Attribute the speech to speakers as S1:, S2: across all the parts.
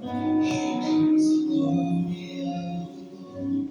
S1: Here comes the glory of the Lord,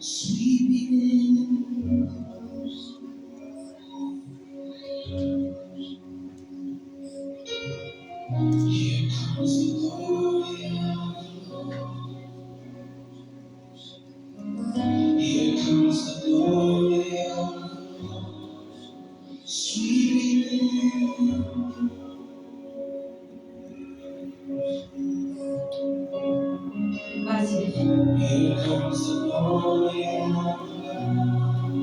S1: sweeping in. Here comes the glory of the Lord. Here comes the glory of the Lord, sweeping in. Here comes the glory of the Lord.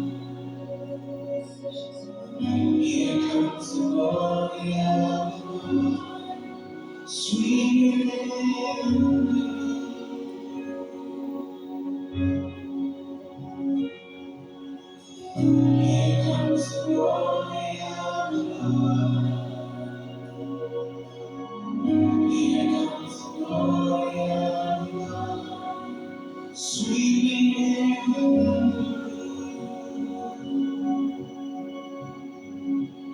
S1: Here comes the glory of the Lord, sweeping in. Here comes the glory of the Lord. Here comes the glory of the Lord, sweeping in.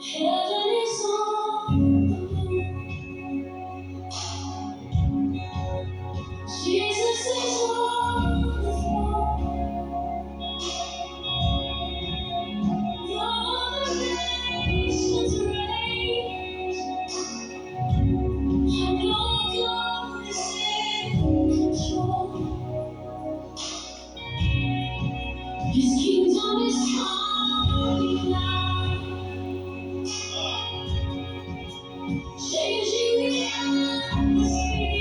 S1: Heaven is on the move. Jesus is on the throne. All the nations reign. Your God is in control. His kingdom is coming now. Changing the atmosphere,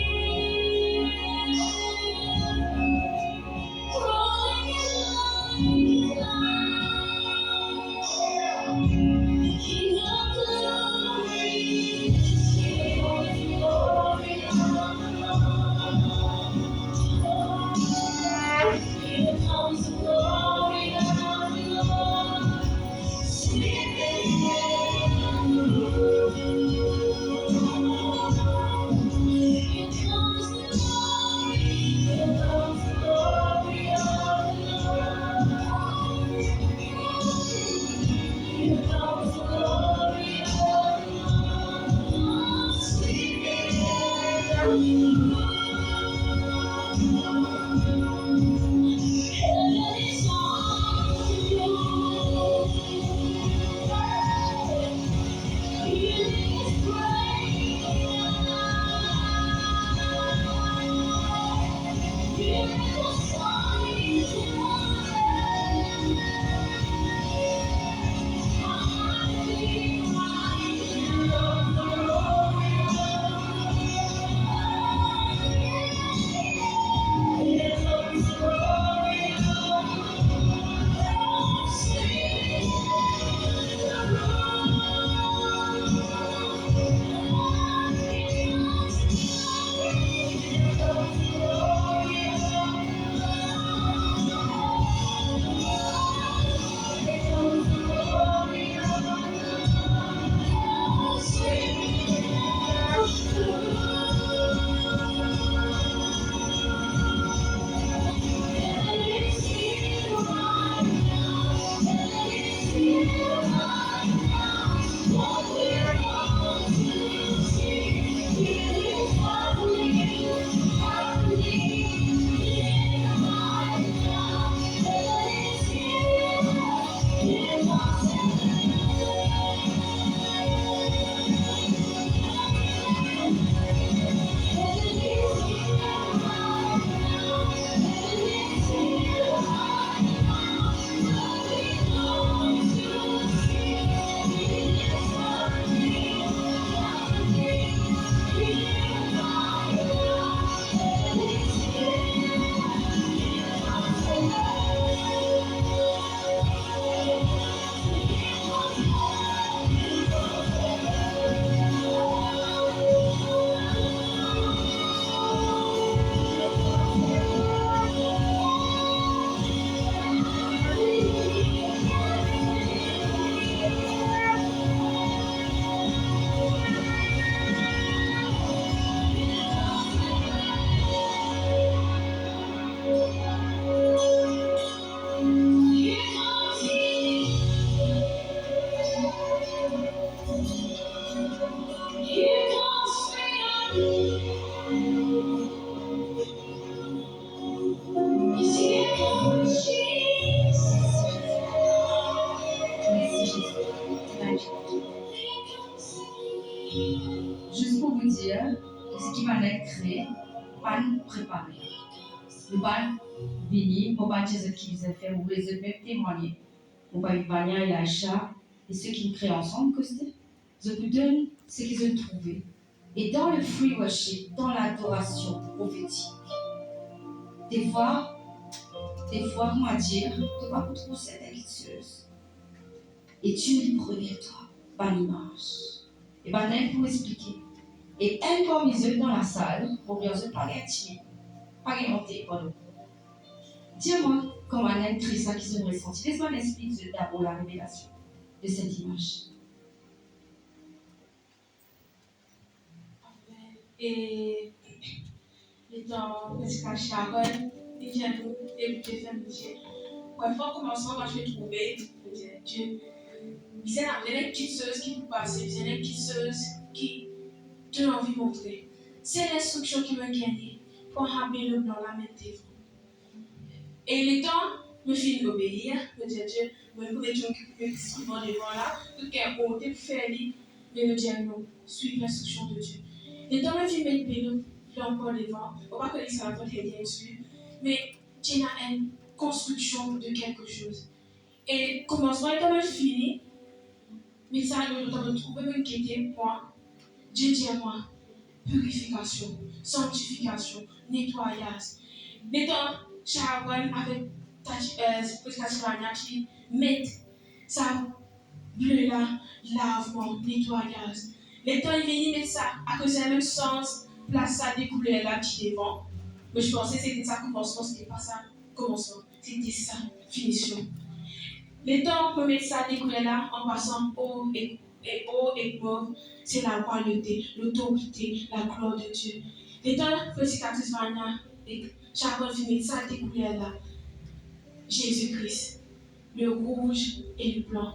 S1: rolling it like a cloud. The King of Glory is here. Glory, here comes the glory of the Lord. Sweeping in the room. Here comes the glory. Here comes the glory of the Lord. Here comes the glory of the Lord. Sweeping in the room. Heaven is on the move. Healing is breaking out. Miracle signs and wonders. I feel like the glory of the Lord. qui va être créé, pas préparé. Nous pas venir, pour pas dire ce qu'ils ont fait, ou les autres même témoigner. Pour pas venir et Aïcha, et ceux qui créent ensemble, que c'est. Je vous donne ce qu'ils ont trouvé. Et dans le free worship, dans l'adoration prophétique, des fois, on va dire, tu vas retrouver cette habitueuse. Et Dieu lui prenait toi, par l'image. Et ben, elle pour expliquer. Et elle comme les eux dans la salle, pour bien se parler intime, pas inventer, pardon. Dis-moi comment elle crée ça qui se ressentit. Laisse-moi m'expliquer d'abord la révélation de cette image.
S2: Et dans Prescal Sharon, il vient nous et puis faire Dieu. Ouais, faut commencer, moi je vais trouver Dieu. C'est la petite chose qui vous passe, c'est la petite chose qui te envie de montrer. C'est l'instruction qui me gagne pour ramener le blanc la main devant. Et les temps me fit obéir, me dire Dieu, me pouvez me souvent devant là, tout qu'un côté pour faire lui, mais me dire non, suivre l'instruction de Dieu. Les temps me fit mettre le blanc encore devant, on va pas que ça va être bien dessus, mais tu as une construction de quelque chose. Et commencement est quand même fini, mais ça nous avons trouvé me quitter moi. Dieu dit à moi, purification, sanctification, nettoyage. Mettons Sharon avec Tasmania qui met ça bleu là, lavement, nettoyage. Les temps, il vient mettre ça à cause du même sens, place ça des couleurs là qui devant. Mais je pensais que c'était ça commencement, c'était pas ça commencement, c'était ça finition. Les temps, on peut mettre ça des couleurs là en passant haut et mauve, c'est la royauté, l'autorité, la gloire de Dieu. Les temps, petit Tasmania et Sharon vient mettre ça des couleurs là. Jésus-Christ, le rouge et le blanc.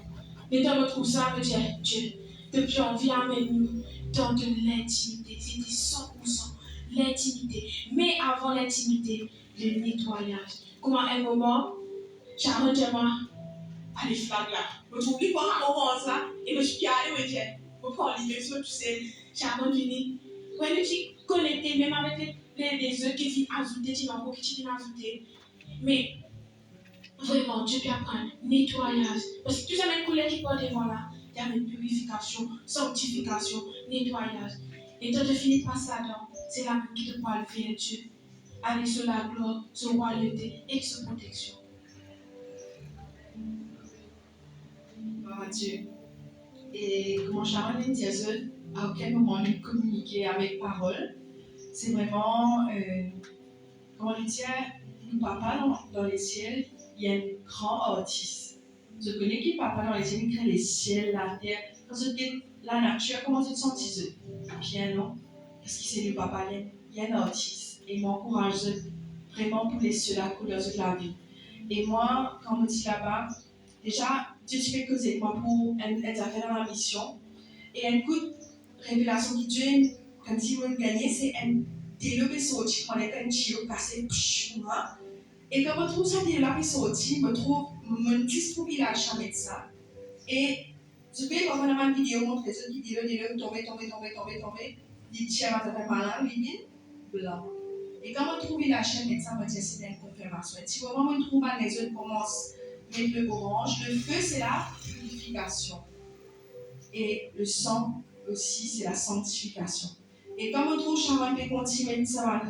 S2: Mais dans notre ça, veut dire Dieu, depuis on vient avec nous dans de l'intimité. C'était 100% l'intimité. Mais avant l'intimité, le nettoyage. Comment un moment, Sharon dit moi, allez, flag là. Je trouve qu'il faut un moment ça, et je suis allé, je dis, je prends l'immersion, tu sais, Sharon vient. Ouais, je suis connecté, même avec les œufs qui viennent ajouter, qui viennent ajouter. Mais vraiment, Dieu peut apprendre nettoyage. Parce que tout ça, même couleur qui porte devant là, il y a une purification, sanctification, nettoyage. Et quand tu finis par ça, c'est là qui te parle vers Dieu. Avec sur la gloire, sur royauté et sur protection.
S3: Gloire à Dieu. Et comment Sharon et Diazol, à aucun moment nous communiquer avec parole, c'est vraiment, comment le dire, nous papa dans les ciels, il y a un grand artiste. Je connais qui papa dans les ciels, il crée les ciels, la terre. Quand je dis la nature, comment tu te sens bien non? Parce que c'est le papa, il y a un artiste. Et il m'encourage vraiment pour les cieux, la couleur de la vie. Et moi, quand on me dit là-bas, déjà, Dieu tu fais causer moi pour être affaire dans la mission. Et un coup de révélation qui Dieu, comme si vous gagnez, c'est un développé sorti, on est un chio cassé, et quand je trouve ça développé sorti, je trouve, mon discours il a jamais de ça. Et je peux quand on a une vidéo montrer ce qui dit le tomber, il tient à faire malin, il blanc. Et quand on trouve la chaîne de ça, c'est une confirmation. Et si vraiment on trouve à les autres commencent à mettre le orange, le feu c'est la purification. Et le sang aussi c'est la sanctification. Et comme on trouve Sharon peut continuer ça,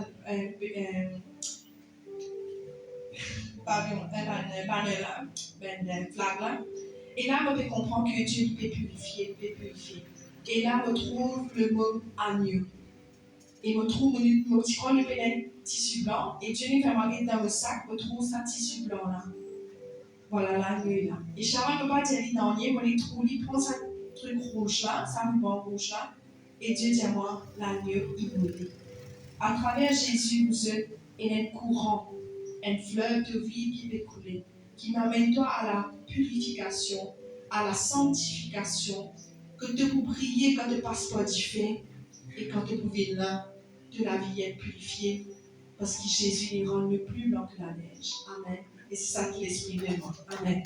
S3: pardon, un banner là, un flag là. Et là, on peut comprendre que Dieu peut purifier. Et là, on trouve le mot agneau. Et on trouve, on prend le tissu blanc, et Dieu nous fait marquer dans le sac, on trouve ça tissu blanc là. Voilà l'agneau là. Et Sharon ne peut pas dire dans le on les trouve, il prend ça truc rouge là, ça ruban rouge là, et Dieu dit à moi, l'agneau immolé. À travers Jésus, vous êtes un courant, un fleuve de vie qui peut couler, qui m'amène toi à la purification, à la sanctification, que tu peux prier quand tu passes pas du feu, et quand tu peux là, de la vie est purifiée, parce que Jésus les rend le plus blanc que la neige. Amen. Et c'est ça qui l'esprit de moi. Amen.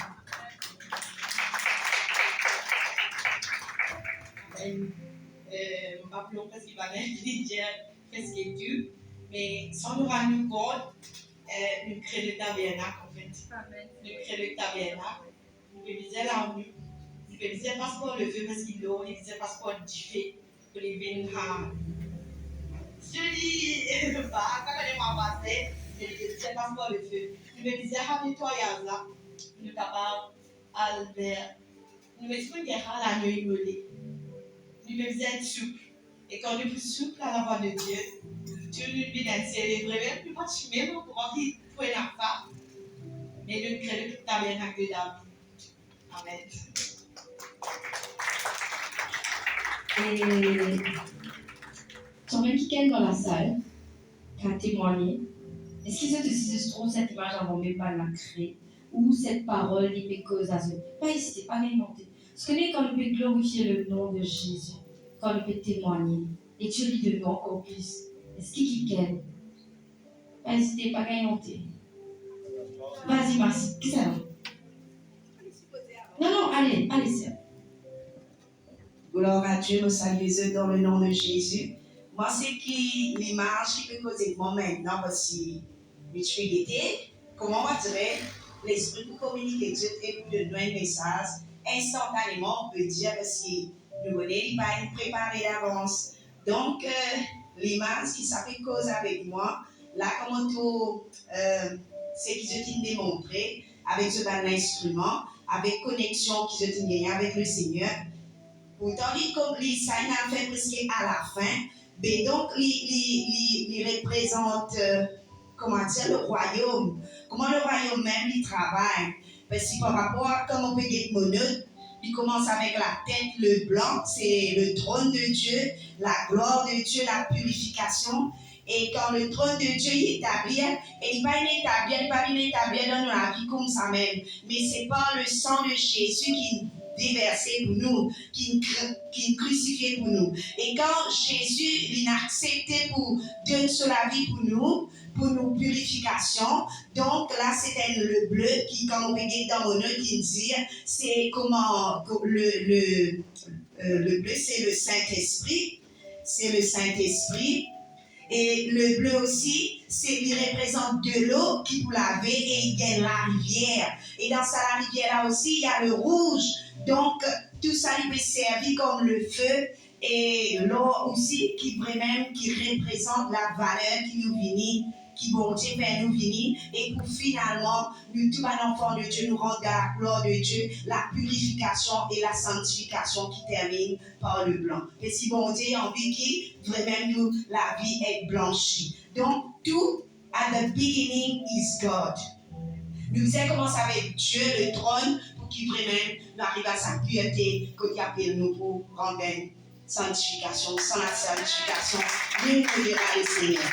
S4: Rappelons parce qu'il va dire
S3: presque tout, mais sans nous rendre compte, nous créons le tabernacle en fait.
S2: Amen.
S3: Nous créons le tabernacle, nous disions là où nous disions parce qu'on le veut, parce qu'il l'eau, nous disions parce qu'on dit fait, que les vins je dis, pas, quand on est en passé, je disais parce qu'on le veut. Nous disions, nettoyage là, nous sommes capables de faire. Nous mettons une guerre à la nuit immolée. Nous devons être souples. Et quand nous sommes souples à la voix de Dieu, Dieu nous dit d'être vraiment plus proche même pour rentrer pour la femme. Mais nous créons le tabernacle de David. Amen.
S1: Et j'aimerais quelqu'un dans la salle qui a témoigné. Est-ce qu'ils ont décidé de trouver cette image avant même pas la créer? Ou cette parole, les causes à ce. Pas hésiter, pas l'inventer. Parce que quand on peut glorifier le nom de Jésus, quand on peut témoigner, et Dieu lui donne encore plus. Est-ce qu'il aime? Pas hésiter, pas l'inventer. Vas-y, Marcy, qui ça va? Non, allez, c'est.
S4: Gloire à Dieu, nous saluons dans le nom de Jésus. Moi, c'est qui l'image qui peut causer moi maintenant, parce que je suis guetté. Comment on dirait l'esprit pour communiquer Dieu et pour donner un message instantanément, on peut dire si nous connaissons pas une préparée d'avance. Donc, l'image qui s'appelle cause avec moi, là, comment tout, c'est qui je t'ai démontré avec ce bel instrument, avec connexion qui je t'ai gagné avec le Seigneur. Pourtant, ça a fait presque à la fin, mais donc, il représente, comment dire, le royaume. Comment le royaume même, il travaille. Parce que par rapport à comment on peut être monode, il commence avec la tête, le blanc, c'est le trône de Dieu, la gloire de Dieu, la purification. Et quand le trône de Dieu est établi, et il va établir dans la vie comme ça même. Mais c'est par le sang de Jésus qui déversé pour nous, qui crucifié pour nous. Et quand Jésus il a accepté pour donner sur la vie pour nos purifications, donc là c'était le bleu qui, quand on regarde dans mon œil, qui dit, c'est comment le bleu c'est le Saint-Esprit, c'est le Saint-Esprit. Et le bleu aussi, il représente de l'eau qui pour laver et il y a la rivière. Et dans la rivière là aussi, il y a le rouge. Donc, tout ça, il peut servir comme le feu et l'eau aussi qui représente la valeur qui nous vient, qui bon Dieu fait nous venir. Et pour finalement, nous, tout un enfant de Dieu, nous rendre à la gloire de Dieu, la purification et la sanctification qui termine par le blanc. Et si bon Dieu a envie qui vraiment nous, la vie est blanchie. Donc, tout, at the beginning is God. Nous avons commencé avec Dieu, le trône, pour qu'il vraiment arrive à sa pureté, qu'il appelle nous pour rendre une sanctification. Sans la sanctification, nous ne pouvons pas le Seigneur.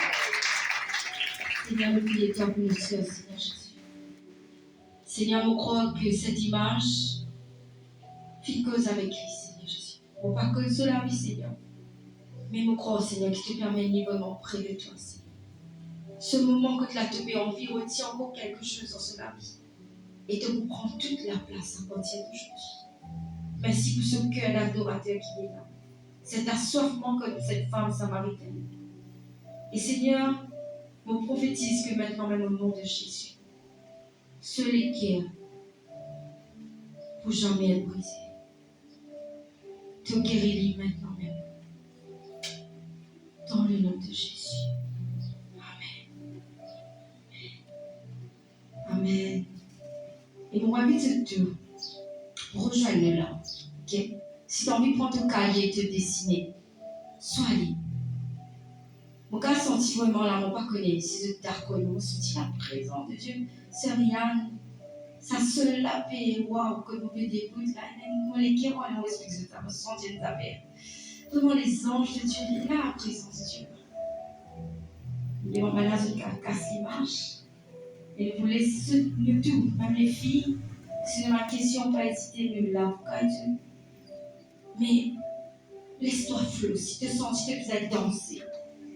S1: Seigneur, nous prions pour nous, Seigneur Jésus. Seigneur, nous croyons que cette image fait cause avec Christ, Seigneur Jésus. Pour pas que cela vie, Seigneur. Mais nous croyons, Seigneur, qui te permet de vraiment près de toi, Seigneur. Ce moment que tu as te envie retient encore quelque chose dans ce vie et te prend toute la place à partir d'aujourd'hui. Merci pour ce cœur d'adorateur qui est là. Cet assoiffement comme cette femme samaritaine. Et Seigneur, je prophétise que maintenant, même au nom de Jésus, ceux qui pour jamais être brisés, te guéris maintenant même. Dans le nom de Jésus. Amen. Et pour m'inviter de rejoindre là. Okay? Si tu as envie de prendre ton cahier et te dessiner, sois libre. Mon gars senti vraiment là, mon pas connu. Si je t'ai reconnu, on sentit la présence de Dieu. Sœur Yann, ça seule la paix, waouh, que nous pouvons d'écoute là. Moi, les qui ont un esprit de ta me sentir de ta paix. Vraiment, les anges de Dieu, là, la présence de Dieu. Il y a un malade qui casse l'image. Et vous laissez nous tout, même les filles, c'est ma question, pas hésiter, nous l'avons Dieu. Mais laisse-toi flot, si tu sens, si tu veux danser,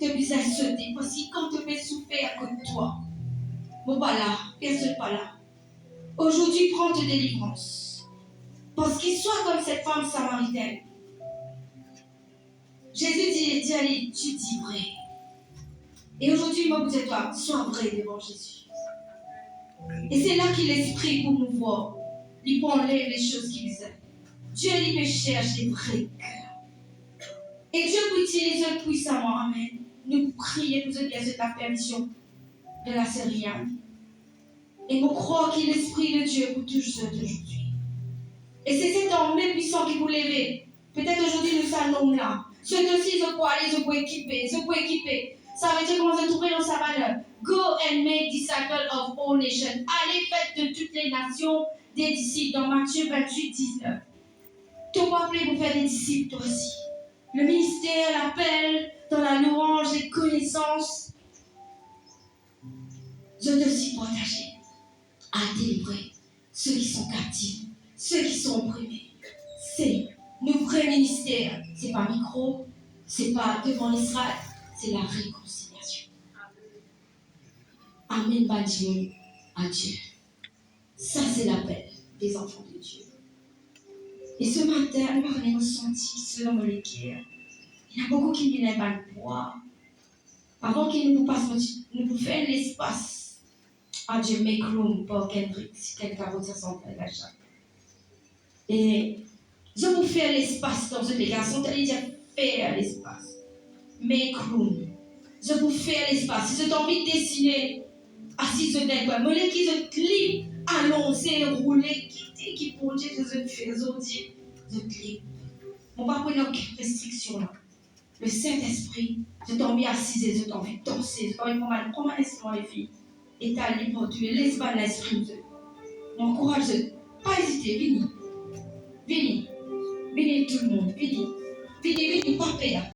S1: tu veux sauter, parce que quand tu veux souffrir à côté de toi, bon, pas là, personne pas là. Aujourd'hui, prends ta délivrance. Parce qu'il soit comme cette femme samaritaine. Jésus dit, allez, tu dis vrai. Et aujourd'hui, moi, vous êtes toi, sois vrai devant Jésus. Et c'est là qu'il l'esprit pour nous voir. Il peut enlever les choses qui vous aiment. Dieu, il peut chercher les vrais cœurs. Et Dieu peut utiliser puissamment. Amen. Nous prions, nous bien la permission de la Syrienne. Et nous croyons qu'il est l'Esprit de Dieu pour toujours aujourd'hui. Et c'est cet homme puissant qui vous lève. Peut-être aujourd'hui nous sommes là. Ce dossier, je peux aller, je peux équiper. Ça veut dire qu'on va se trouver dans sa valeur. Go and make disciples of all nations. Allez, faites de toutes les nations des disciples. Dans Matthieu 28, 19. Tu vas appeler pour faire des disciples, toi aussi. Le ministère, l'appel, dans la louange, les connaissances. Je te suis partagé à délivrer ceux qui sont captifs, ceux qui sont opprimés. C'est nos vrais ministères. C'est pas micro, c'est pas devant l'Israël, c'est la réconciliation. Amen, Dieu, à Dieu. Ça, c'est l'appel des enfants de Dieu. Et ce matin, nous avons ressenti, selon mon équerre, il y a beaucoup qui n'aiment pas le bois. Avant qu'il nous passe, nous faisons l'espace. À Dieu, make room pour Kendrick, si quelqu'un veut dire son père d'achat. Et je vous fais l'espace dans une délégation, c'est-à-dire faire l'espace. Make room. Je vous fais l'espace. Si vous avez envie de dessiner, assis sur des quoi, mais qui se clip, annoncer, rouler, quitter, qui pour Dieu, je fais, je clip. On va pas prendre aucune restriction là. Le Saint-Esprit, je t'ai envie assise, je t'ai envie de danser, je t'ai envie de prendre un instrument, les filles. Et t'as libre, tu es laisse pas l'esprit. M'encourage, pas hésiter, venez tout le monde, venez, pas peur.